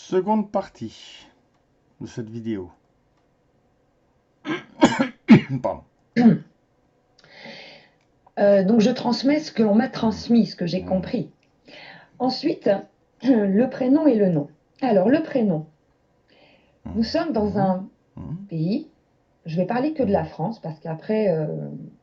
Seconde partie de cette vidéo. Pardon. Donc je transmets ce que l'on m'a transmis, ce que j'ai compris. Ensuite, le prénom et le nom. Alors le prénom, nous sommes dans un pays, je vais parler que de la France, parce qu'après,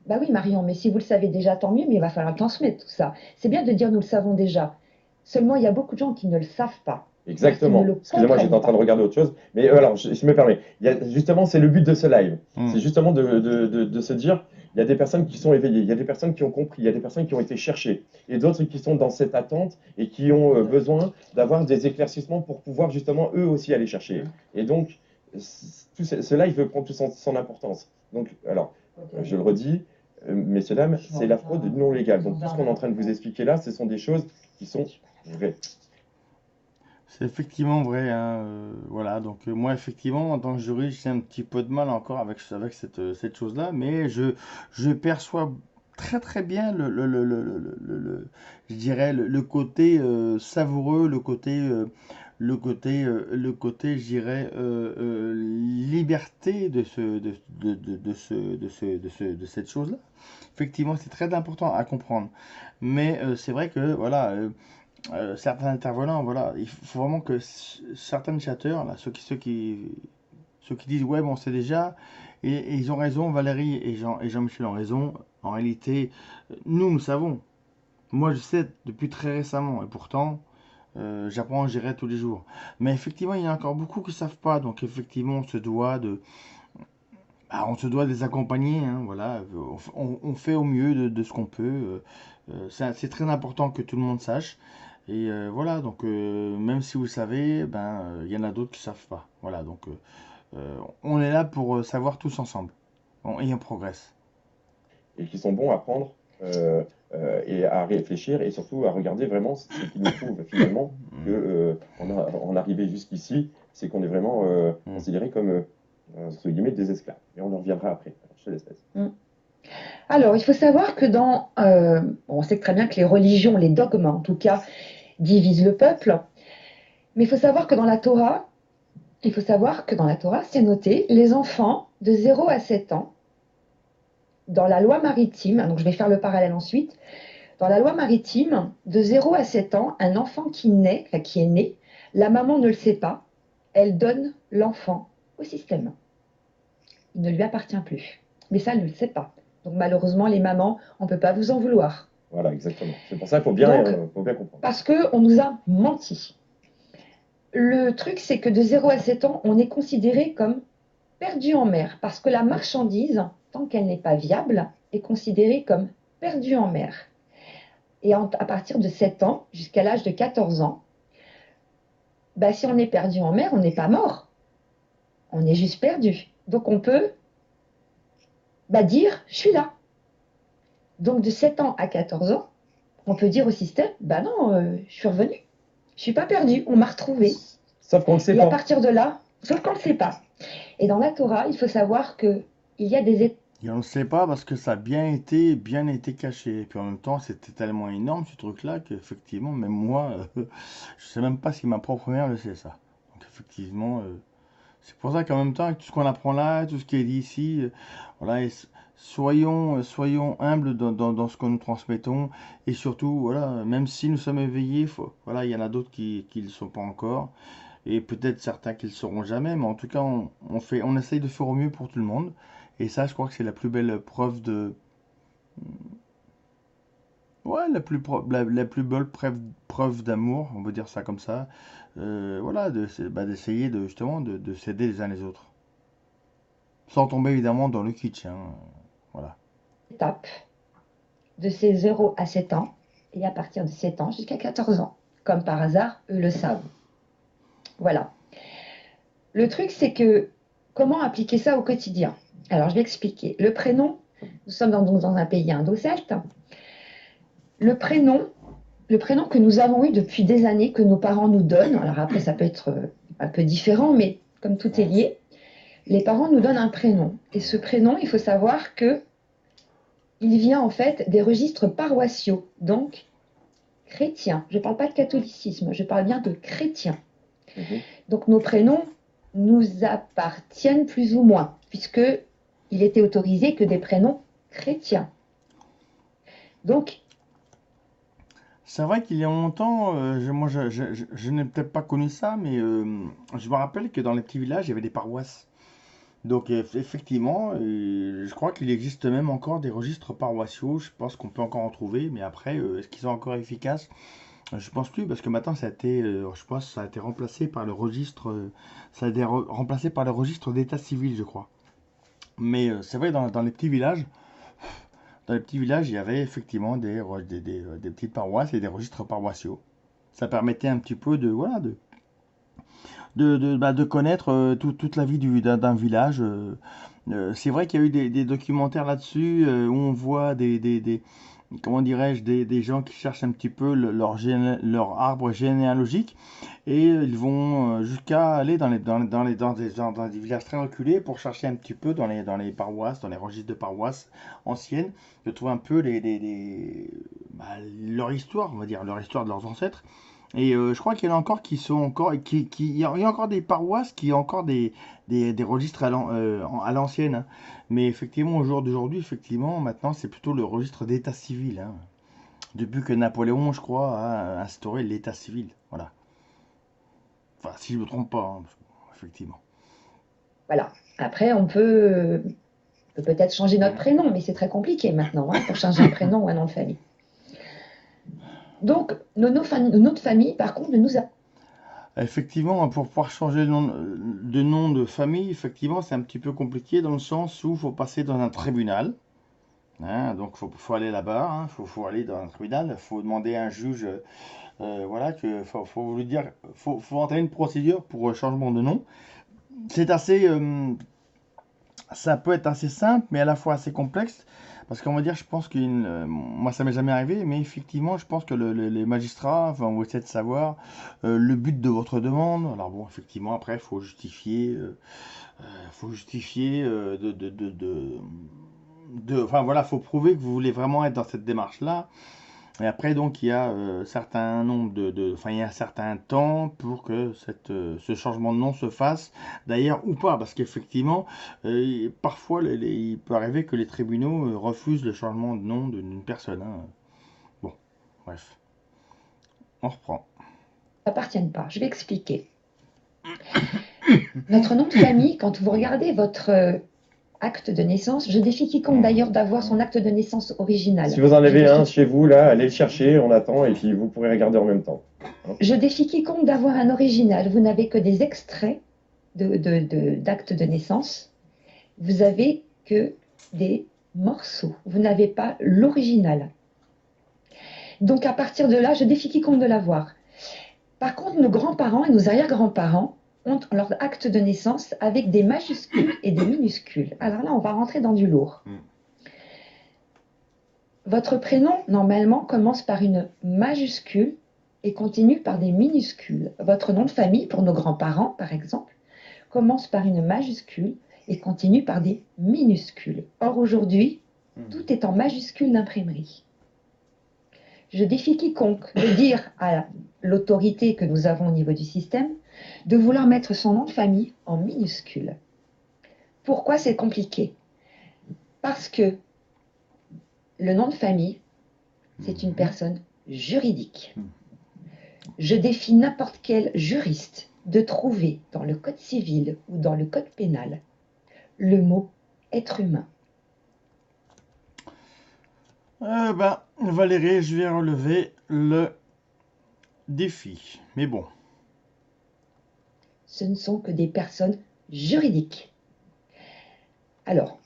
bah oui Marion, mais si vous le savez déjà, tant mieux, mais il va falloir transmettre tout ça. C'est bien de dire nous le savons déjà. Seulement, il y a beaucoup de gens qui ne le savent pas. Exactement. Excusez-moi, j'étais en train de regarder autre chose. Mais alors, si je me permets, justement, c'est le but de ce live. C'est justement de se dire, il y a des personnes qui sont éveillées, il y a des personnes qui ont compris, il y a des personnes qui ont été cherchées, et d'autres qui sont dans cette attente et qui ont besoin d'avoir des éclaircissements pour pouvoir justement eux aussi aller chercher. Et donc, ce live prend tout son importance. Donc, alors, je le redis, messieurs, dames, c'est la fraude non légale. Donc, tout ce qu'on est en train de vous expliquer là, ce sont des choses qui sont vraies. C'est effectivement vrai, hein, voilà, donc moi effectivement en tant que juriste j'ai un petit peu de mal encore avec cette chose-là, mais je perçois très très bien je dirais le côté savoureux, je dirais, liberté de cette chose-là. Effectivement, c'est très important à comprendre, mais c'est vrai que voilà. Certains intervenants, voilà, il faut vraiment que certains chatteurs, là, ceux qui disent ouais, bon, c'est déjà, et ils ont raison, Valérie et Jean-Michel ont raison. En réalité, nous savons. Moi, je sais depuis très récemment, et pourtant, j'apprends, j'irai tous les jours. Mais effectivement, il y a encore beaucoup qui ne savent pas, donc effectivement, on se doit de les accompagner, hein, voilà, on fait au mieux de ce qu'on peut. C'est très important que tout le monde sache. Et voilà, donc même si vous savez, ben il y en a d'autres qui savent pas. Voilà, donc on est là pour savoir tous ensemble. Bon, et on progresse. Et qui sont bons à prendre et à réfléchir et surtout à regarder vraiment ce qui nous prouve finalement que on arrivé jusqu'ici, c'est qu'on est vraiment considéré comme entre guillemets des esclaves. Et on en reviendra après. Alors, je te laisse. Alors, il faut savoir que on sait très bien que les religions, les dogmes en tout cas, divisent le peuple, mais il faut savoir que dans la Torah, c'est noté, les enfants de 0 à 7 ans, dans la loi maritime, donc je vais faire le parallèle ensuite, dans la loi maritime, de 0 à 7 ans, un enfant qui est né, la maman ne le sait pas, elle donne l'enfant au système. Il ne lui appartient plus. Mais ça, elle ne le sait pas. Donc malheureusement, les mamans, on ne peut pas vous en vouloir. Voilà, exactement. C'est pour ça qu'il faut bien comprendre. Parce qu'on nous a menti. Le truc, c'est que de 0 à 7 ans, on est considéré comme perdu en mer. Parce que la marchandise, tant qu'elle n'est pas viable, est considérée comme perdue en mer. Et à partir de 7 ans, jusqu'à l'âge de 14 ans, bah, si on est perdu en mer, on n'est pas mort. On est juste perdu. Donc on peut dire, je suis là. Donc de 7 ans à 14 ans, on peut dire au système, bah non, je suis revenu. Je suis pas perdu, on m'a retrouvé. Sauf qu'on ne le sait pas. Et pas. à partir de là, sauf qu'on ne le sait pas. Et dans la Torah, il faut savoir qu'il y a des étapes. Et on ne sait pas parce que ça a bien été caché. Et puis en même temps, c'était tellement énorme ce truc-là qu'effectivement, même moi, je sais même pas si ma propre mère le sait ça. Donc effectivement, c'est pour ça qu'en même temps, avec tout ce qu'on apprend là, tout ce qui est dit ici, voilà, soyons humbles dans ce que nous transmettons. Et surtout, voilà, même si nous sommes éveillés, voilà, il y en a d'autres qui ne le sont pas encore. Et peut-être certains qui ne le seront jamais. Mais en tout cas, on essaye de faire au mieux pour tout le monde. Et ça, je crois que c'est la plus belle preuve de. Ouais, la plus belle preuve d'amour, on peut dire ça comme ça. Voilà, d'essayer justement de s'aider les uns les autres. Sans tomber évidemment dans le kitsch, hein. Voilà. Étape de ces 0 à 7 ans, et à partir de 7 ans jusqu'à 14 ans. Comme par hasard, eux le savent. Voilà. Le truc, c'est que comment appliquer ça au quotidien? Alors, je vais expliquer. Le prénom, nous sommes dans un pays indo-celte. Le prénom que nous avons eu depuis des années, que nos parents nous donnent, alors après, ça peut être un peu différent, mais comme tout est lié, les parents nous donnent un prénom. Et ce prénom, il faut savoir que il vient en fait des registres paroissiaux, donc chrétiens. Je ne parle pas de catholicisme, je parle bien de chrétiens. Mhm. Donc nos prénoms nous appartiennent plus ou moins, puisque il était autorisé que des prénoms chrétiens. Donc, C'est vrai qu'il y a longtemps, moi je n'ai peut-être pas connu ça, mais je me rappelle que dans les petits villages, il y avait des paroisses. Donc effectivement, je crois qu'il existe même encore des registres paroissiaux. Je pense qu'on peut encore en trouver, mais après, est-ce qu'ils sont encore efficaces? Je pense plus, parce que maintenant ça a été, je pense, ça a été remplacé par le registre, ça a été remplacé par le registre d'état civil, je crois. Mais c'est vrai, dans les petits villages, il y avait effectivement des petites paroisses et des registres paroissiaux. Ça permettait un petit peu de, voilà, de connaître toute la vie d'un village. C'est vrai qu'il y a eu des documentaires là-dessus où on voit comment dirais-je, des gens qui cherchent un petit peu leur arbre généalogique et ils vont jusqu'à aller dans des villages très reculés pour chercher un petit peu dans les paroisses, dans les registres de paroisses anciennes, de trouver un peu leur histoire, on va dire, leur histoire de leurs ancêtres. Et je crois qu'il y en a encore qui sont encore, il y a encore des paroisses qui ont encore des registres à l'ancienne, hein. Mais effectivement, au jour d'aujourd'hui, effectivement, maintenant, c'est plutôt le registre d'état civil, hein. Depuis que Napoléon, je crois, a instauré l'état civil. Voilà. Enfin, si je ne me trompe pas, hein, effectivement. voilà. Après, on peut peut-être changer notre prénom, mais c'est très compliqué maintenant pour changer un prénom ou un nom de famille. Donc, nos noms de famille, par contre, ne nous a... Effectivement, pour pouvoir changer de nom de famille, effectivement, c'est un petit peu compliqué dans le sens où il faut passer dans un tribunal. Hein, donc, faut aller là-bas, hein, faut aller dans un tribunal, il faut demander à un juge, voilà, faut lui dire, faut entrer une procédure pour changement de nom. C'est assez, ça peut être assez simple, mais à la fois assez complexe, parce qu'on va dire, je pense que moi ça m'est jamais arrivé, mais effectivement, je pense que les magistrats vont essayer de savoir le but de votre demande. Alors bon, effectivement, après, faut justifier enfin voilà, faut prouver que vous voulez vraiment être dans cette démarche-là. Et après, donc, il y a certain nombre enfin, il y a un certain temps pour que ce changement de nom se fasse, d'ailleurs, ou pas, parce qu'effectivement, parfois, il peut arriver que les tribunaux refusent le changement de nom d'une personne, hein. Bon, bref, on reprend. appartiennent pas. Je vais expliquer. Notre nom de famille, quand vous regardez votre acte de naissance, je défie quiconque d'ailleurs d'avoir son acte de naissance original. Si vous en avez un chez vous, là, allez le chercher, on attend, et puis vous pourrez regarder en même temps. Je défie quiconque d'avoir un original. Vous n'avez que des extraits d'actes de naissance. Vous avez que des morceaux. Vous n'avez pas l'original. Donc à partir de là, je défie quiconque de l'avoir. Par contre, nos grands-parents et nos arrière-grands-parents ont leur acte de naissance avec des majuscules et des minuscules. Alors là, on va rentrer dans du lourd. Votre prénom, normalement, commence par une majuscule et continue par des minuscules. Votre nom de famille, pour nos grands-parents, par exemple, commence par une majuscule et continue par des minuscules. Or, aujourd'hui, tout est en majuscule d'imprimerie. Je défie quiconque de dire à l'autorité que nous avons au niveau du système de vouloir mettre son nom de famille en minuscule. Pourquoi c'est compliqué? Parce que le nom de famille, c'est une personne juridique. Je défie n'importe quel juriste de trouver dans le code civil ou dans le code pénal le mot être humain. Valérie, je vais relever le défi. Mais bon. Ce ne sont que des personnes juridiques. Alors,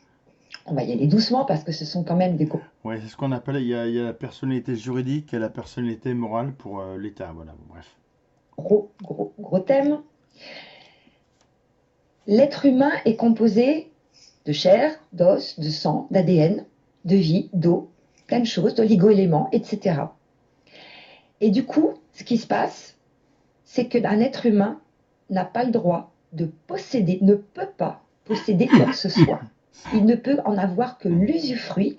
on va y aller doucement parce que ce sont quand même des... Ouais, c'est ce qu'on appelle, il y a la personnalité juridique et la personnalité morale pour l'État, voilà, bon, bref. Gros thème. L'être humain est composé de chair, d'os, de sang, d'ADN, de vie, d'eau, plein de choses, d'oligo-éléments, etc. Et du coup, ce qui se passe, c'est qu'un être humain n'a pas le droit de posséder, ne peut pas posséder quoi que ce soit. Il ne peut en avoir que l'usufruit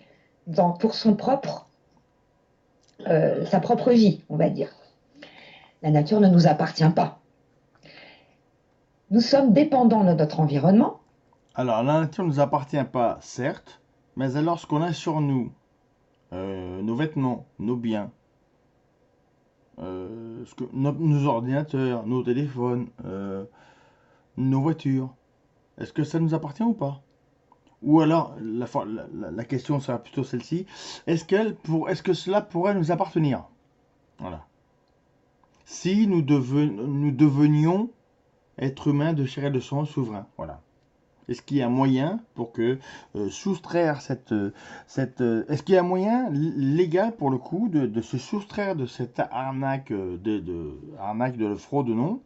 pour sa propre vie, on va dire. La nature ne nous appartient pas. Nous sommes dépendants de notre environnement. Alors, la nature ne nous appartient pas, certes, mais alors ce qu'on a sur nous, nos vêtements, nos biens, nos ordinateurs, nos téléphones, nos voitures, est-ce que ça nous appartient ou pas? Ou alors, la question sera plutôt celle-ci, est-ce que cela pourrait nous appartenir? Voilà. Si nous devenions êtres humains de chair et de sang souverains, voilà. Est-ce qu'il y a un moyen pour que soustraire est-ce qu'il y a un moyen légal pour le coup de se soustraire de cette arnaque arnaque de fraude non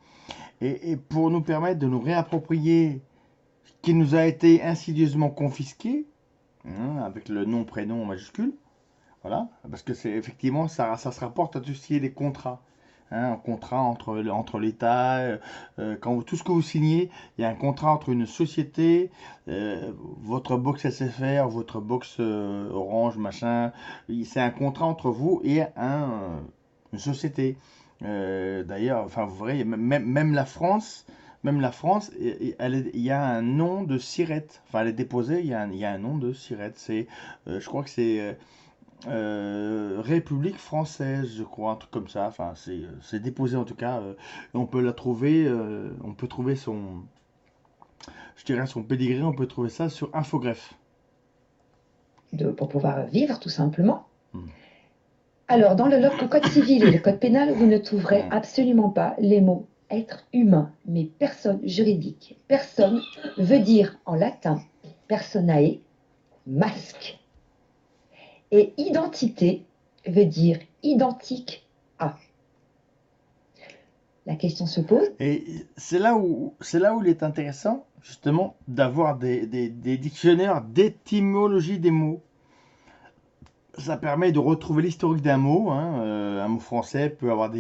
et pour nous permettre de nous réapproprier ce qui nous a été insidieusement confisqué, hein, avec le nom prénom en majuscule, voilà, parce que c'est effectivement ça se rapporte à tout ce qui est des contrats. Hein, un contrat entre l'État, tout ce que vous signez, il y a un contrat entre une société, votre box SFR, votre box Orange, machin, c'est un contrat entre vous et une société. D'ailleurs, enfin, vous verrez, même la France, il y a un nom de Sirette. Enfin, elle est déposée, il y a un nom de Sirette. Je crois que c'est République française, je crois, un truc comme ça. Enfin, c'est déposé en tout cas. On peut la trouver, on peut trouver je dirais son pédigré, on peut trouver ça sur Infogreffe. Pour pouvoir vivre, tout simplement. Hmm. Alors, dans le code civil et le code pénal, vous ne trouverez absolument pas les mots être humain, mais personne juridique. Personne veut dire en latin personae, masque. Et identité veut dire identique à. La question se pose. Et c'est là où il est intéressant, justement, d'avoir des dictionnaires d'étymologie des mots. Ça permet de retrouver l'historique d'un mot. Hein. Un mot français peut avoir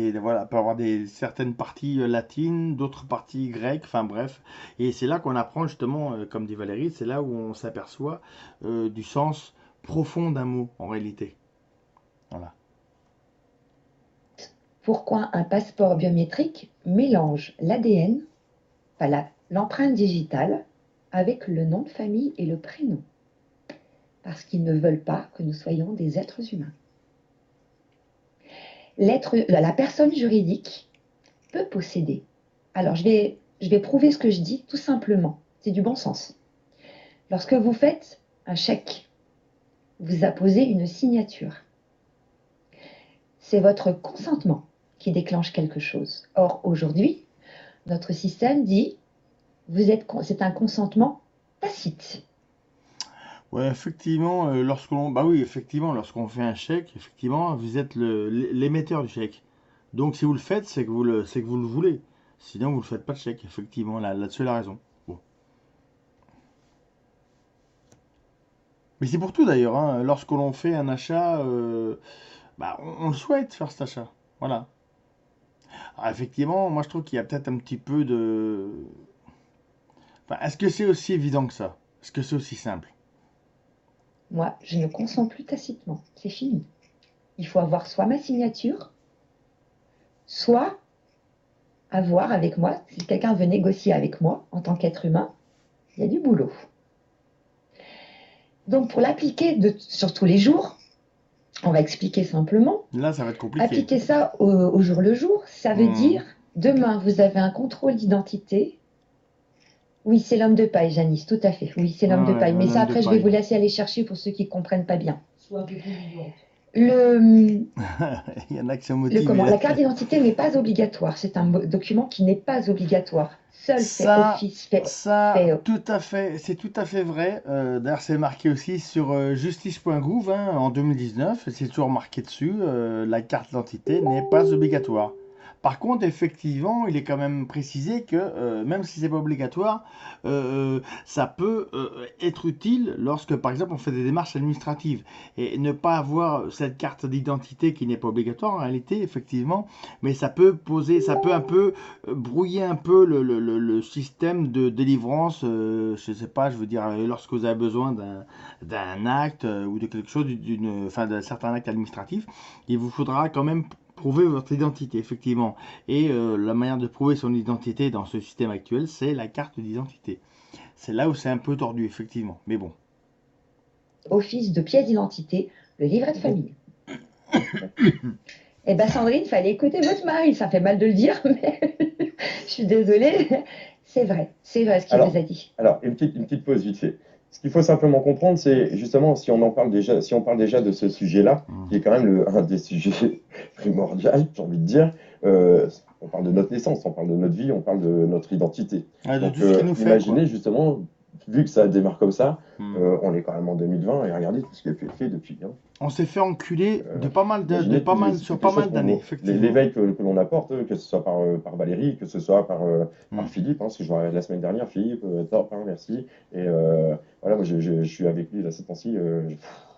certaines parties latines, d'autres parties grecques, enfin bref. Et c'est là qu'on apprend justement, comme dit Valérie, c'est là où on s'aperçoit du sens profond d'un mot en réalité. Voilà. Pourquoi un passeport biométrique mélange l'ADN, l'empreinte digitale, avec le nom de famille et le prénom? Parce qu'ils ne veulent pas que nous soyons des êtres humains. La personne juridique peut posséder. Alors, je vais prouver ce que je dis tout simplement. C'est du bon sens. Lorsque vous faites un chèque, vous apposez une signature. C'est votre consentement qui déclenche quelque chose. Or, aujourd'hui, notre système dit c'est un consentement tacite. Ouais, effectivement, lorsqu'on fait un chèque, effectivement, vous êtes l'émetteur du chèque. Donc, si vous le faites, c'est que vous le voulez. Sinon, vous ne faites pas de chèque. Effectivement, là-dessus, elle a raison. Bon. Mais c'est pour tout d'ailleurs. Hein. Lorsque l'on fait un achat, on le souhaite faire cet achat. Voilà. Alors, effectivement, moi je trouve qu'il y a peut-être un petit peu de. Enfin, est-ce que c'est aussi évident que ça? Est-ce que c'est aussi simple? Moi, je ne consens plus tacitement. C'est fini. Il faut avoir soit ma signature, soit avoir avec moi, si quelqu'un veut négocier avec moi en tant qu'être humain, il y a du boulot. Donc, pour l'appliquer sur tous les jours, on va expliquer simplement. Là, ça va être compliqué. Appliquer ça au jour le jour, ça veut dire, demain, vous avez un contrôle d'identité. Oui, c'est l'homme de paille, Janice, tout à fait. Oui, c'est l'homme de paille. Mais ça, après, je vais vous laisser aller chercher pour ceux qui ne comprennent pas bien. Soit un peu plus vivante. Il y en a qui sont motivés. La carte d'identité n'est pas obligatoire. C'est un document qui n'est pas obligatoire. Seul fait office fait. Tout à fait, c'est tout à fait vrai. D'ailleurs, c'est marqué aussi sur justice.gouv en 2019. C'est toujours marqué dessus. La carte d'identité n'est pas obligatoire. Par contre, effectivement, il est quand même précisé que même si c'est pas obligatoire, ça peut être utile lorsque, par exemple, on fait des démarches administratives et ne pas avoir cette carte d'identité qui n'est pas obligatoire en réalité, effectivement, mais ça peut un peu brouiller un peu le système de délivrance. Je sais pas, je veux dire, lorsque vous avez besoin d'un acte ou de quelque chose, d'un certain acte administratif, il vous faudra quand même prouver votre identité, effectivement. Et la manière de prouver son identité dans ce système actuel, c'est la carte d'identité. C'est là où c'est un peu tordu, effectivement. Mais bon. Office de pièce d'identité, le livret de famille. Eh bien, Sandrine, il fallait écouter votre mari. Ça fait mal de le dire, mais je suis désolée. C'est vrai ce qu'il vous a dit. Alors, une petite pause vite fait. Ce qu'il faut simplement comprendre, c'est justement, si on parle déjà de ce sujet-là, qui est quand même un des sujets primordiaux, j'ai envie de dire, on parle de notre naissance, on parle de notre vie, on parle de notre identité. Donc, imaginez justement, vu que ça démarre comme ça, on est quand même en 2020 et regardez tout ce qui a pu être fait depuis. Hein. On s'est fait enculer sur pas mal d'années, effectivement. L'éveil que l'on apporte, que ce soit par Valérie, que ce soit par Philippe, hein, parce que je vois la semaine dernière, Philippe, top, hein, merci. Et voilà, moi je suis avec lui là ces temps-ci.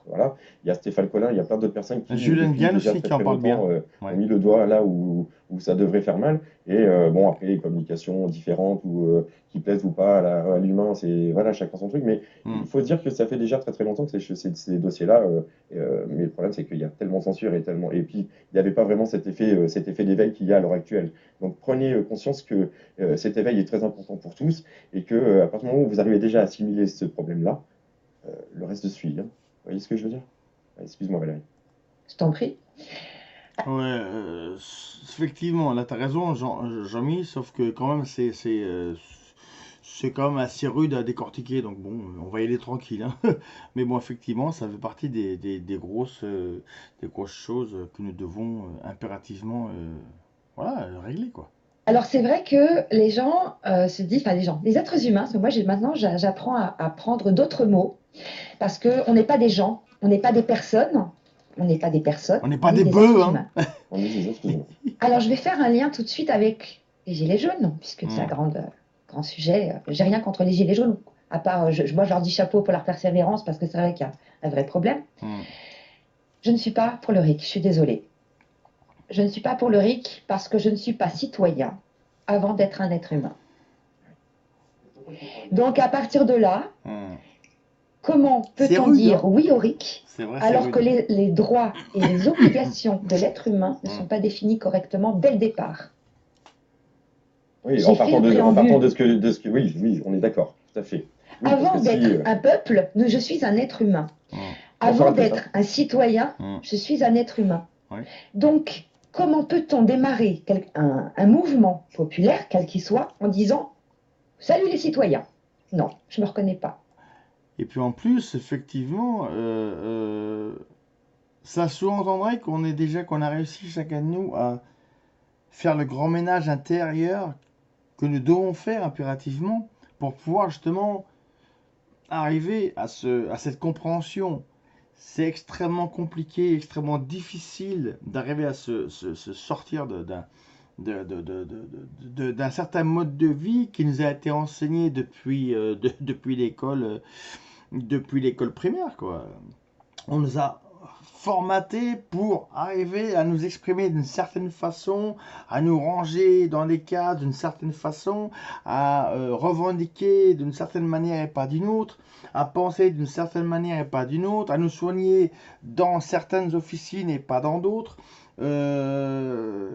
Voilà, il y a Stéphane Collin, il y a plein d'autres personnes qui, Julien Diane aussi, qui en parle bien, ont mis le doigt là où ça devrait faire mal. Et bon, après, les communications différentes ou qui plaisent ou pas à l'humain, c'est voilà, chacun son truc. Mais il faut dire que ça fait déjà très très longtemps que ces dossiers-là. Mais le problème, c'est qu'il y a tellement de censure et tellement. Et puis, il n'y avait pas vraiment cet effet d'éveil qu'il y a à l'heure actuelle. Donc, prenez conscience que cet éveil est très important pour tous et que à partir du moment où vous arrivez déjà à assimiler ce problème-là, le reste suit. Hein. Vous voyez ce que je veux dire? Excuse-moi, Valérie. Je t'en prie. Ouais, effectivement, là, tu as raison, Jean-Mi, sauf que quand même, c'est quand même assez rude à décortiquer, donc bon, on va y aller tranquille. Hein. Mais bon, effectivement, ça fait partie des grosses choses que nous devons impérativement régler, quoi. Alors c'est vrai que les gens se disent, enfin les êtres humains, parce que moi maintenant j'apprends à prendre d'autres mots, parce qu'on n'est pas des gens, on n'est pas des personnes, on n'est pas des personnes. On n'est pas des bœufs, hein. On est des êtres humains. Alors je vais faire un lien tout de suite avec les gilets jaunes, puisque c'est un grand sujet. J'ai rien contre les gilets jaunes, à part, moi je leur dis chapeau pour leur persévérance, parce que c'est vrai qu'il y a un vrai problème. Je ne suis pas pour le RIC, je suis désolée. Je ne suis pas pour le RIC parce que je ne suis pas citoyen avant d'être un être humain. Donc à partir de là, comment peut-on dire oui au RIC alors que les droits et les obligations de l'être humain ne sont pas définis correctement dès le départ? Oui, en partant de ce que oui, on est d'accord, tout à fait. Oui, avant d'être un peuple, je suis un être humain. Avant d'être un citoyen, je suis un être humain. Donc, comment peut-on démarrer un mouvement populaire, quel qu'il soit, en disant « Salut les citoyens ». Non, je ne me reconnais pas. Et puis en plus, effectivement, ça sous-entendrait qu'on a réussi chacun de nous à faire le grand ménage intérieur que nous devons faire impérativement pour pouvoir justement arriver à cette compréhension. C'est extrêmement compliqué, extrêmement difficile d'arriver à se sortir d'un certain mode de vie qui nous a été enseigné depuis l'école primaire, quoi. On nous a formaté pour arriver à nous exprimer d'une certaine façon, à nous ranger dans les cases d'une certaine façon, à revendiquer d'une certaine manière et pas d'une autre, à penser d'une certaine manière et pas d'une autre, à nous soigner dans certaines officines et pas dans d'autres,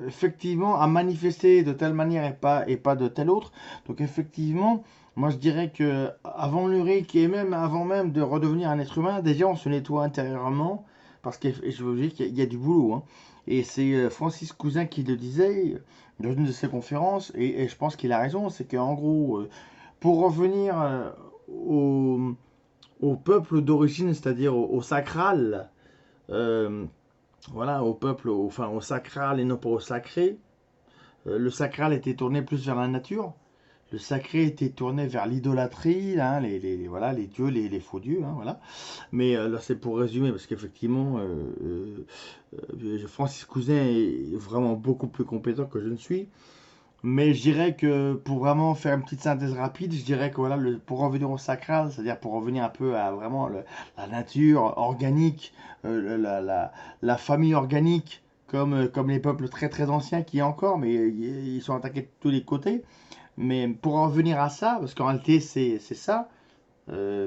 effectivement à manifester de telle manière et pas de telle autre. Donc effectivement, moi je dirais que avant le RIC et même avant même de redevenir un être humain, déjà on se nettoie intérieurement, parce que je veux dire qu'il y a du boulot. Hein. Et c'est Francis Cousin qui le disait dans une de ses conférences, et je pense qu'il a raison, c'est qu'en gros, pour revenir au peuple d'origine, c'est-à-dire au sacral, voilà, au peuple, enfin au sacral et non pas au sacré. Le sacral était tourné plus vers la nature. Le sacré était tourné vers l'idolâtrie, hein, voilà, les dieux, les faux dieux. Hein, voilà. Mais là, c'est pour résumer, parce qu'effectivement, Francis Cousin est vraiment beaucoup plus compétent que je ne suis. Mais je dirais que pour vraiment faire une petite synthèse rapide, je dirais que voilà, pour revenir au sacral, c'est-à-dire pour revenir un peu à vraiment la nature organique, la famille organique, comme les peuples très très anciens qui y a encore, mais ils sont attaqués de tous les côtés. Mais pour en revenir à ça, parce qu'en réalité c'est ça,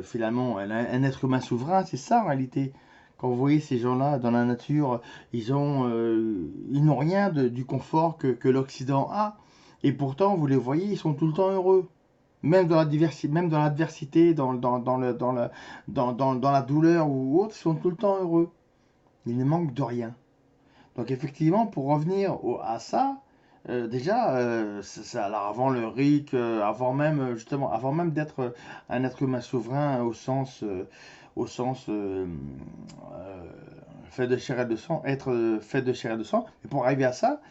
finalement, un être humain souverain, c'est ça en réalité. quand vous voyez ces gens-là dans la nature, ils n'ont rien du confort que l'Occident a. Et pourtant, vous les voyez, ils sont tout le temps heureux. Même dans la diversité, même dans l'adversité, dans la douleur ou autre, ils sont tout le temps heureux. Ils ne manquent de rien. Donc effectivement, pour revenir à ça, déjà, alors avant le RIC, avant même justement, avant même d'être un être humain souverain au sens fait de chair et de sang, être fait de chair et de sang. Et pour arriver à ça,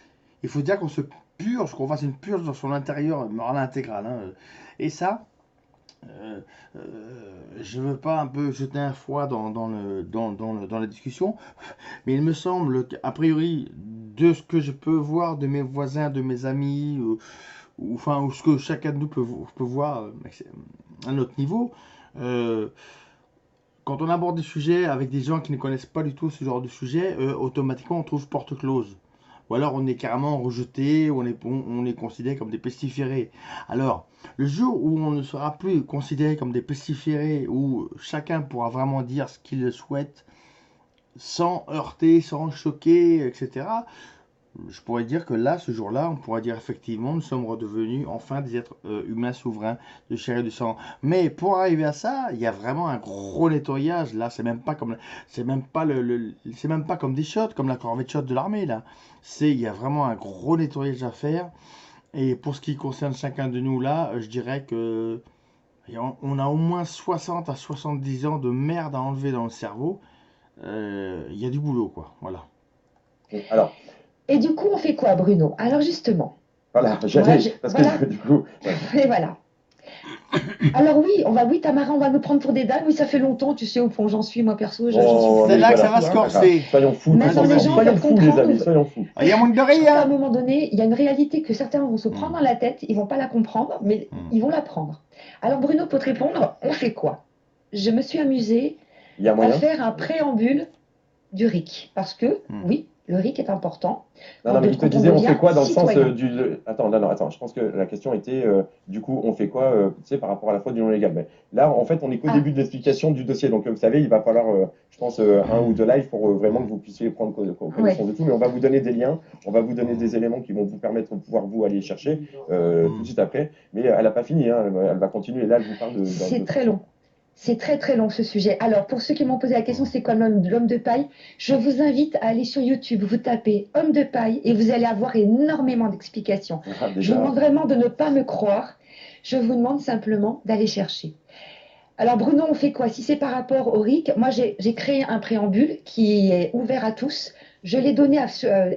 il faut dire qu'on se purge, qu'on fasse une purge dans son intérieur, morale intégrale. Hein. Et ça, euh, je veux pas un peu jeter un froid dans la discussion, mais il me semble qu'a priori, de ce que je peux voir de mes voisins, de mes amis, enfin, ou ce que chacun de nous peut voir à notre niveau, euh, quand on aborde des sujets avec des gens qui ne connaissent pas du tout ce genre de sujet, automatiquement on trouve porte close. Ou alors on est carrément rejeté, on est considéré comme des pestiférés. Alors, le jour où on ne sera plus considéré comme des pestiférés, où chacun pourra vraiment dire ce qu'il souhaite, sans heurter, sans choquer, etc., je pourrais dire que là, ce jour-là, on pourrait dire effectivement, nous sommes redevenus enfin des êtres humains souverains de chair et de sang. Mais pour arriver à ça, il y a vraiment un gros nettoyage. Là, c'est même pas comme des shots, comme la corvette shot de l'armée là. Il y a vraiment un gros nettoyage à faire. Et pour ce qui concerne chacun de nous là, je dirais que on a au moins 60 à 70 ans de merde à enlever dans le cerveau. Il y a du boulot, quoi. Voilà. Alors, Et du coup, on fait quoi, Bruno? Alors justement, voilà, moi, parce voilà, que du coup, et voilà. Alors oui, Tamara, on va me prendre pour des dalles. Oui, ça fait longtemps, tu sais au point j'en suis, moi perso, j'en suis oh, C'est mais là que ça voilà, va se hein. c'est pas grave. corser. Soyons fous, tous Maintenant, les ensemble. gens Soyons peuvent fous, les amis, comprendre. soyons fous. Il y a moins de Je trouve qu'à un rien. moment donné, il y a une réalité que certains vont se prendre dans la tête, ils vont pas la comprendre, mais ils vont la prendre. Alors Bruno, pour te répondre, on fait quoi? Je me suis amusée Il y a à moyen? faire un préambule du RIC, parce que oui, le RIC est important Non, mais il te quand on disait, on fait devient quoi dans le sens citoyen. Attends, non, attends, je pense que la question était, du coup, on fait quoi, tu sais, par rapport à la fraude du non légal. Mais là, en fait, on est qu'au Ah, début de l'explication du dossier. Donc, vous savez, il va falloir, je pense, un ou deux lives pour vraiment que vous puissiez prendre ouais, connaissance de tout. Mais on va vous donner des liens, on va vous donner des éléments qui vont vous permettre de pouvoir vous aller chercher tout de suite après. Mais elle n'a pas fini, hein, elle va continuer. Et là, elle vous parle c'est de tout très ça. long. C'est très très long ce sujet. Alors pour ceux qui m'ont posé la question, c'est quoi l'homme de paille? Je vous invite à aller sur YouTube, vous tapez homme de paille et vous allez avoir énormément d'explications. Ah, Je vous déjà. demande vraiment de ne pas me croire. Je vous demande simplement d'aller chercher. Alors Bruno, on fait quoi? Si c'est par rapport au RIC, moi j'ai créé un préambule qui est ouvert à tous. Je l'ai donné à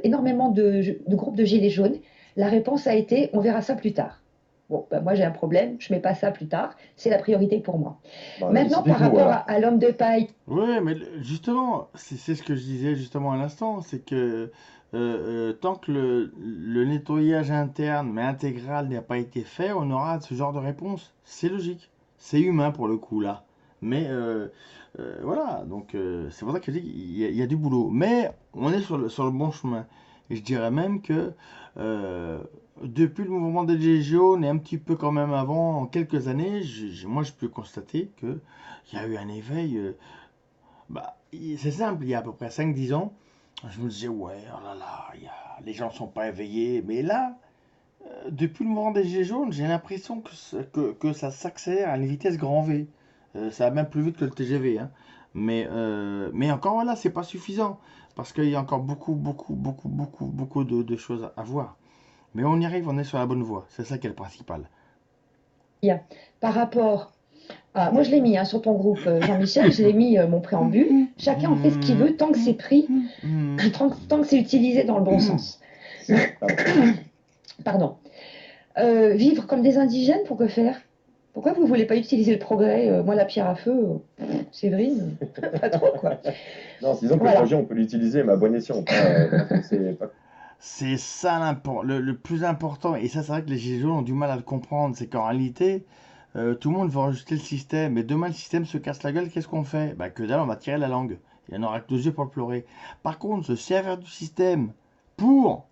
énormément de groupes de gilets jaunes. La réponse a été, on verra ça plus tard. Bon, ben moi j'ai un problème, je ne mets pas ça plus tard, c'est la priorité pour moi. Bah, Maintenant, par explique-nous rapport alors. à l'homme de paille, Oui, mais justement, c'est ce que je disais justement à l'instant, c'est que tant que le nettoyage interne, mais intégral, n'a pas été fait, on aura ce genre de réponse. C'est logique. C'est humain pour le coup, là. Mais voilà, donc c'est pour ça que je dis qu'il y a du boulot. Mais on est sur le bon chemin. Et je dirais même que euh, depuis le mouvement des Gilets jaunes et un petit peu quand même avant, en quelques années, moi je peux constater que il y a eu un éveil. C'est simple, il y a à peu près 5 10 ans, je me disais, ouais, oh là là, les gens ne sont pas éveillés. Mais là, depuis le mouvement des Gilets jaunes, j'ai l'impression que ça s'accélère à une vitesse grand V. Ça va même plus vite que le TGV. Hein. Mais encore, voilà, c'est pas suffisant. Parce qu'il y a encore beaucoup de choses à voir. Mais on y arrive, on est sur la bonne voie. C'est ça qui est le principal. par rapport à... Moi je l'ai mis hein, sur ton groupe Jean-Michel, je l'ai mis mon préambule. Chacun en fait ce qu'il veut tant que c'est pris, tant que c'est utilisé dans le bon sens. Pardon. Vivre comme des indigènes, pour que faire? Pourquoi vous ne voulez pas utiliser le progrès? Moi, la pierre à feu, Séverine, pas trop, quoi. Non, disons que le Voilà. projet, on peut l'utiliser, mais à bon escient. Parce que c'est pas. C'est ça le plus important, et ça c'est vrai que les Gilets jaunes ont du mal à le comprendre, c'est qu'en réalité, tout le monde veut rejeter le système, et demain le système se casse la gueule, qu'est-ce qu'on fait? Bah que dalle, on va tirer la langue, il y en aura que 2 yeux pour le pleurer. Par contre, se servir du système pour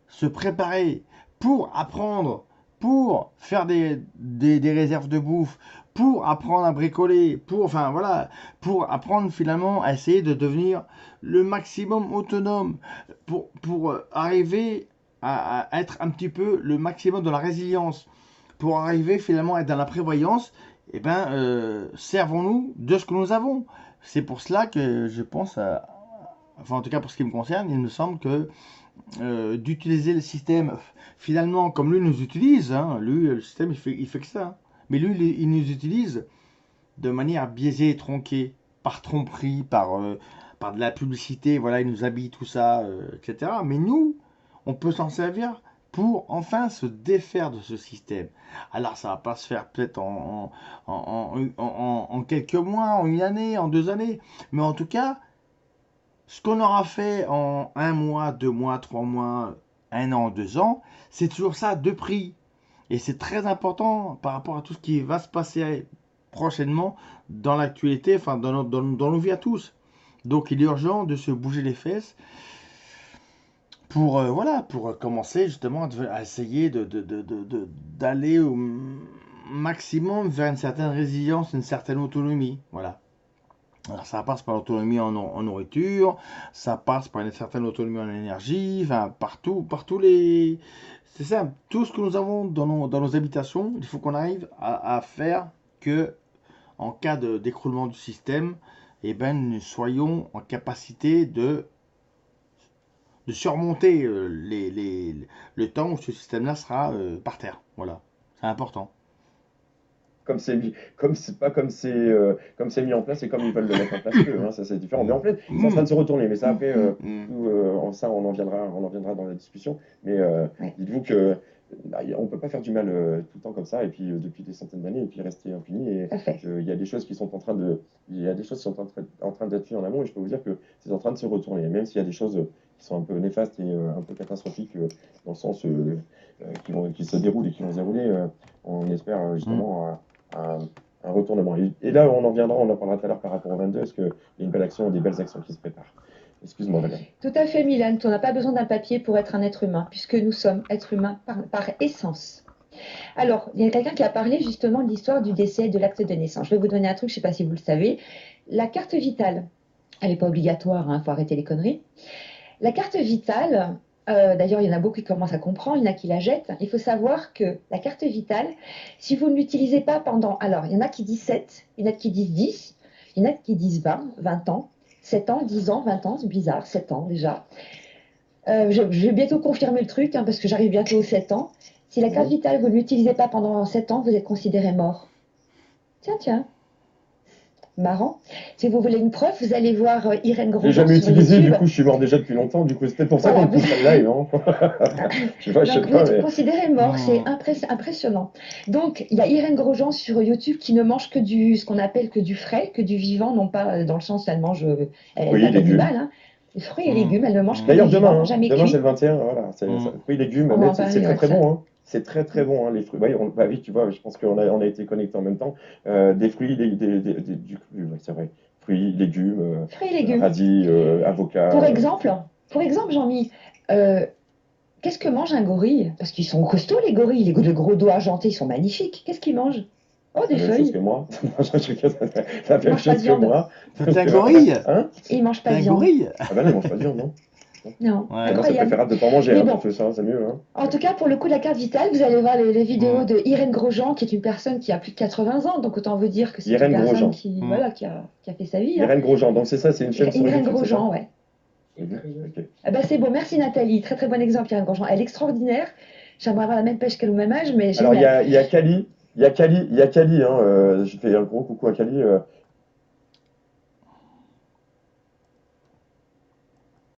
se préparer, pour apprendre, pour faire des réserves de bouffe, pour apprendre à bricoler, enfin voilà, pour apprendre finalement à essayer de devenir le maximum autonome, pour arriver à être un petit peu le maximum de la résilience, pour arriver finalement à être dans la prévoyance, eh ben, servons-nous de ce que nous avons. C'est pour cela que je pense, enfin en tout cas pour ce qui me concerne, il me semble que d'utiliser le système finalement comme lui nous utilise, hein, lui le système il fait que ça, hein. Mais lui il nous utilise de manière biaisée, tronquée, par tromperie, par de la publicité, voilà, il nous habille tout ça, etc. Mais nous, on peut s'en servir pour enfin se défaire de ce système. Alors ça va pas se faire peut-être en quelques mois, en une année, en 2 années, mais en tout cas, ce qu'on aura fait en 1 mois, 2 mois, 3 mois, 1 an, 2 ans, c'est toujours ça de prix. Et c'est très important par rapport à tout ce qui va se passer prochainement dans l'actualité, enfin dans nos vies à tous. Donc il est urgent de se bouger les fesses pour, voilà, pour commencer justement à essayer d'aller au maximum vers une certaine résilience, une certaine autonomie. Voilà. Alors ça passe par l'autonomie en nourriture, ça passe par une certaine autonomie en énergie, enfin par tous les... C'est ça, tout ce que nous avons dans nos habitations, il faut qu'on arrive à faire que, en cas d'écroulement du système, eh ben, nous soyons en capacité de surmonter le temps où ce système-là sera par terre. Voilà, c'est important. Comme c'est mis en place et comme ils veulent le mettre en place eux, hein, ça c'est différent. Mais en fait, c'est en train de se retourner. Mais ça après, ça on en viendra dans la discussion. Mais Ouais. dites-vous que on peut pas faire du mal tout le temps comme ça et puis depuis des centaines d'années et puis rester impuni. Et Tout à fait. il y a des choses qui sont il y a des choses qui sont en train d'être faites en amont et je peux vous dire que c'est en train de se retourner. Même s'il y a des choses qui sont un peu néfastes et un peu catastrophiques dans le sens qui se déroulent et qui vont se dérouler, on espère justement un retournement. Et là, on en parlera tout à l'heure par rapport au 22, est-ce qu'il y a une belle action, des belles actions qui se préparent? Excuse-moi, Valérie. Tout à fait, Milan. On n'a pas besoin d'un papier pour être un être humain, puisque nous sommes êtres humains par essence. Alors, il y a quelqu'un qui a parlé justement de l'histoire du décès et de l'acte de naissance. Je vais vous donner un truc, je ne sais pas si vous le savez. La carte vitale, elle n'est pas obligatoire, il faut arrêter les conneries. La carte vitale, d'ailleurs, il y en a beaucoup qui commencent à comprendre, il y en a qui la jettent. Il faut savoir que la carte vitale, si vous ne l'utilisez pas pendant... Alors, il y en a qui disent 7, il y en a qui disent 10, il y en a qui disent 20 ans, 7 ans, 10 ans, 20 ans, c'est bizarre, 7 ans déjà. Je vais bientôt confirmer le truc, parce que j'arrive bientôt aux 7 ans. Si la carte vitale, vous ne l'utilisez pas pendant 7 ans, vous êtes considéré mort. Tiens. Marrant. Si vous voulez une preuve, vous allez voir Irène Grosjean. J'ai jamais sur utilisé, YouTube. du coup je suis mort déjà depuis longtemps, du coup c'était pour ça qu'on me pousse le live. Hein. je sais Donc, pas, vous êtes considéré mort, c'est impressionnant. Donc, il y a Irène Grosjean sur YouTube qui ne mange que ce qu'on appelle que du frais, que du vivant, non pas dans le sens où elle mange Oui, elle légumes. animal, hein. Les fruits et légumes, elle ne mange que D'ailleurs, du demain, vivant, jamais demain cuit. c'est le 21, voilà, fruits et légumes, On va en parler, c'est très ouais, très ça. bon, hein. C'est très très bon, hein, les fruits. Oui, tu vois, je pense qu'on on a été connectés en même temps. Des fruits, du cru, ouais, c'est vrai. Fruits, légumes, Fruits et légumes. radis, avocats. Pour exemple, Jean-Mi, qu'est-ce que mange un gorille? Parce qu'ils sont costauds, les gorilles. Les gros doigts argentés, ils sont magnifiques. Qu'est-ce qu'ils mangent? Oh, des La même chose feuilles. que moi. La Ils même mangent pas de chose que viande. moi. T'es un gorille? Hein? Ils mangent pas T'es de un viande. gorille? Ah ben non, ils mangent pas de viande, non. Non, Ouais. Non, c'est incroyable. préférable de ne pas en manger, Mais hein, bon. pour tout ça, c'est mieux. Hein. En tout cas, pour le coup de la carte vitale, vous allez voir les vidéos de Irène Grosjean, qui est une personne qui a plus de 80 ans. Donc autant vous dire que c'est une Irène personne Grosjean. qui, voilà, qui a fait sa vie. Hein. Irène Grosjean, donc c'est ça, c'est une chaîne sur Irène YouTube, Grosjean, ouais. Ok. Ah bah, c'est bon, merci Nathalie. Très très bon exemple, Irène Grosjean. Elle est extraordinaire. J'aimerais avoir la même pêche qu'elle au même âge, mais Alors génial. il y a Kali, hein, je fais un gros coucou à Kali.